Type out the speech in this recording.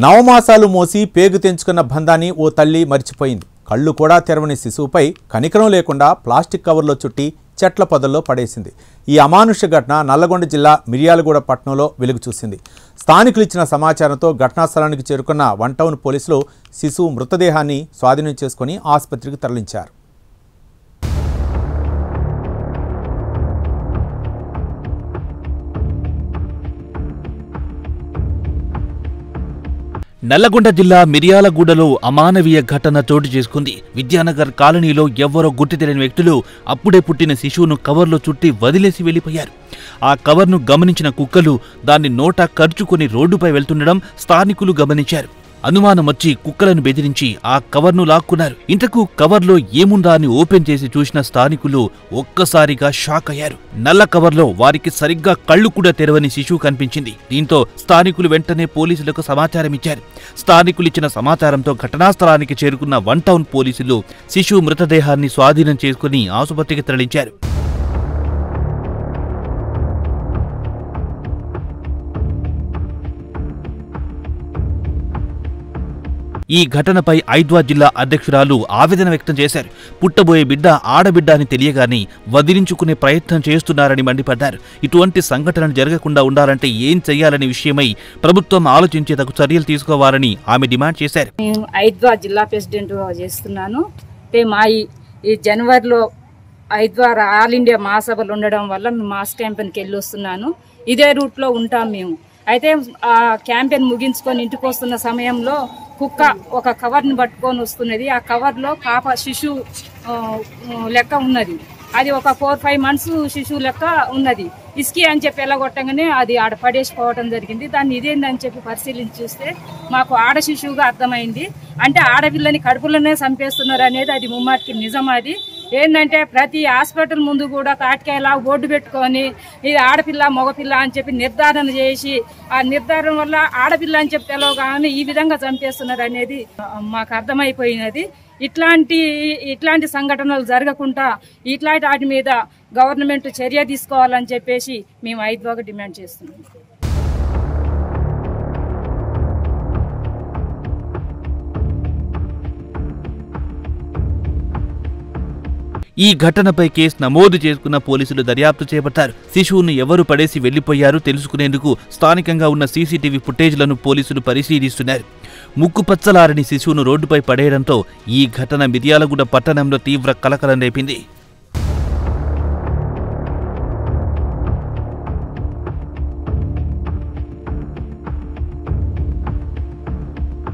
నవమాసాలు మోసి పేగు తెంచుకున్న బంధాన్ని ఓ తల్లి మర్చిపోయింది. కళ్ళు కూడా తెరవని శిశువుపై కనికరం లేకుండా ప్లాస్టిక్ కవర్లో చుట్టి చెట్ల పొదల్లో పడేసింది. ఈ అమానుష ఘటన నల్లగొండ జిల్లా మిర్యాలగూడ పట్టణంలో వెలుగు చూసింది. స్థానికులు ఇచ్చిన సమాచారంతో ఘటనా స్థలానికి చేరుకున్న వన్ టౌన్ పోలీసులు శిశువు మృతదేహాన్ని స్వాధీనం చేసుకుని ఆసుపత్రికి తరలించారు. నల్లగొండ జిల్లా మిర్యాలగూడలో అమానవీయ ఘటన చోటు చేసుకుంది. విద్యానగర్ కాలనీలో ఎవరో గుర్తు తెలియని వ్యక్తులు అప్పుడే పుట్టిన శిశువును కవర్లో చుట్టి వదిలేసి వెళ్లిపోయారు. ఆ కవర్ను గమనించిన కుక్కలు దాన్ని నోట కరుచుకుని రోడ్డుపై వెళ్తుండడం స్థానికులు గమనించారు. అనుమానం వచ్చి కుక్కలను బెదిరించి ఆ కవర్ను లాక్కున్నారు. ఇంతకు కవర్లో ఏముందా అని ఓపెన్ చేసి చూసిన స్థానికులు ఒక్కసారిగా షాక్ అయ్యారు. నల్ల కవర్లో వారికి సరిగ్గా కళ్ళు కూడా తెరవని శిశువు కనిపించింది. దీంతో స్థానికులు వెంటనే పోలీసులకు సమాచారం ఇచ్చారు. స్థానికులు ఇచ్చిన సమాచారంతో ఘటనా స్థలానికి చేరుకున్న వన్ టౌన్ పోలీసులు శిశువు మృతదేహాన్ని స్వాధీనం చేసుకుని ఆసుపత్రికి తరలించారు. ఈ ఘటనపై ఐద్వా జిల్లా అధ్యక్షురాలు ఆవేదన వ్యక్తం చేశారు. పుట్టబోయే బిడ్డ ఆడబిడ్డ అని తెలియగానే వదిలించుకునే ప్రయత్నం చేస్తున్నారని మండిపడ్డారు. ఇటువంటి సంఘటనలు జరగకుండా ఉండాలంటే ఏం చేయాలనే విషయమై ప్రభుత్వం ఆలోచించే తగు చర్యలు తీసుకోవాలని ఆమె డిమాండ్ చేశారు. ఐద్వా జిల్లా ప్రెసిడెంట్ చేస్తున్నాను. మా ఈ జనవరిలో ఐద్వా ఆల్ ఇండియా మహాసభలు ఉండడం వల్ల మాస్ క్యాంపెయిన్కి వెళ్ళి వస్తున్నాను. ఇదే రూట్లో ఉంటాం మేము. అయితే ఆ క్యాంపెయిన్ ముగించుకొని ఇంటికి వస్తున్న సమయంలో కుక్క ఒక కవర్ని పట్టుకొని వస్తున్నది. ఆ కవర్లో శిశువు లెక్క ఉన్నది. అది ఒక 4-5 months శిశువు లెక్క ఉన్నది. ఇసుకి అని చెప్పి ఎలాగొట్టగానే అది ఆడ పడేసిపోవడం జరిగింది. దాన్ని ఇదేందని చెప్పి పరిశీలించి చూస్తే మాకు ఆడ శిశువుగా అర్థమైంది. అంటే ఆడపిల్లని కడుపులోనే చంపేస్తున్నారు అనేది అది ముమ్మాటికి నిజం. అది ఏంటంటే ప్రతి హాస్పిటల్ ముందు కూడా తాటికాయలా బోర్డు పెట్టుకొని ఇది ఆడపిల్ల మగపిల్ల అని చెప్పి నిర్ధారణ చేసి ఆ నిర్ధారణ వల్ల ఆడపిల్ల అని చెప్పి తెలవగానే ఈ విధంగా చంపేస్తున్నారు అనేది మాకు అర్థమైపోయినది. ఇట్లాంటి సంఘటనలు జరగకుండా ఇట్లాంటి వాటి మీద గవర్నమెంట్ చర్య తీసుకోవాలని చెప్పేసి మేము ఐద్వాగా డిమాండ్ చేస్తున్నాం. ఈ ఘటనపై కేసు నమోదు చేసుకున్న పోలీసులు దర్యాప్తు చేపట్టారు. శిశువును ఎవరు పడేసి వెళ్లిపోయారో తెలుసుకునేందుకు స్థానికంగా ఉన్న సీసీటీవీ ఫుటేజ్లను పోలీసులు పరిశీలిస్తున్నారు. ముక్కుపచ్చలారని శిశువును రోడ్డుపై పడేయడంతో ఈ ఘటన మిర్యాలగూడ పట్టణంలో తీవ్ర కలకలం రేపింది.